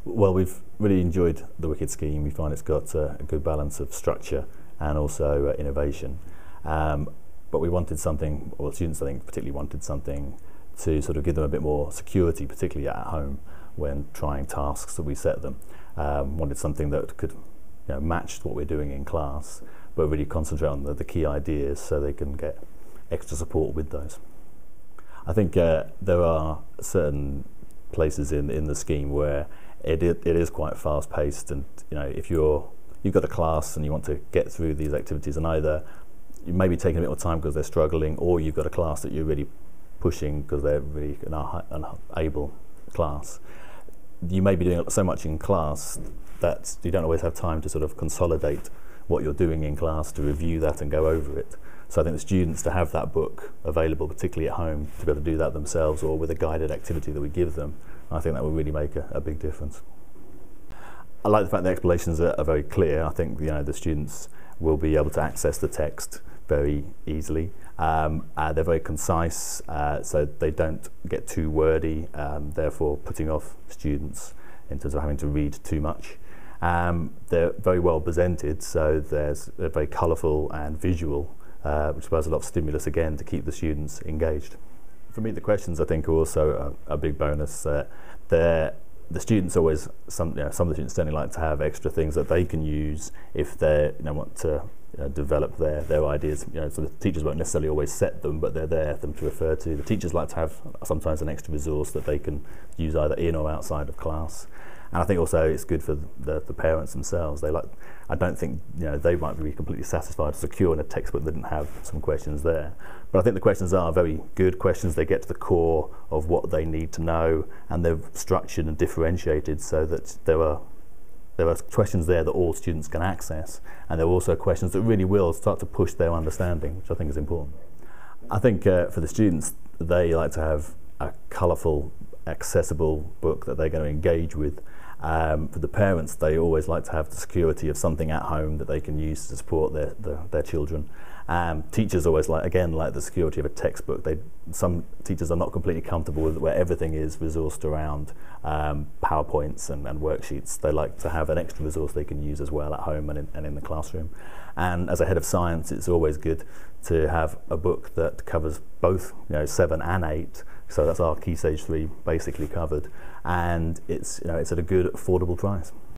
Well, we've really enjoyed the Wikid scheme. We find it's got a good balance of structure and also innovation. But we wanted something, or students I think particularly wanted something to sort of give them a bit more security, particularly at home when trying tasks that we set them. Wanted something that could match what we're doing in class, but really concentrate on the key ideas so they can get extra support with those. I think there are certain places in the scheme where it is quite fast paced, and if you've got a class and you want to get through these activities, and either you may be taking a bit more time because they're struggling, or you've got a class that you're really pushing because they're really an unable class, you may be doing so much in class that you don't always have time to sort of consolidate what you're doing in class, to review that and go over it. So I think the students, to have that book available, particularly at home, to be able to do that themselves or with a guided activity that we give them, I think that will really make a big difference. I like the fact the explanations are very clear. I think the students will be able to access the text very easily. They're very concise, so they don't get too wordy, therefore putting off students in terms of having to read too much. They're very well presented, so they're very colourful and visual, which provides a lot of stimulus again to keep the students engaged. For me, the questions I think are also a big bonus. The students always, some of the students certainly like to have extra things that they can use if they want to develop their ideas. So the teachers won't necessarily always set them, but they're there for them to refer to. The teachers like to have sometimes an extra resource that they can use either in or outside of class. And I think also it's good for the parents themselves. I don't think they might be completely satisfied, secure in a textbook that didn't have some questions there. But I think the questions are very good questions. They get to the core of what they need to know, and they're structured and differentiated so that there are questions there that all students can access, and there are also questions that really will start to push their understanding, which I think is important. I think for the students, they like to have a colourful, accessible book that they're going to engage with. For the parents, they always like to have the security of something at home that they can use to support their children. Teachers always like the security of a textbook. Some teachers are not completely comfortable with where everything is resourced around PowerPoints and worksheets. They like to have an extra resource they can use as well at home and in the classroom. And as a head of science, it's always good to have a book that covers both 7 and 8. So that's our Key Stage 3 basically covered, and it's at a good affordable price.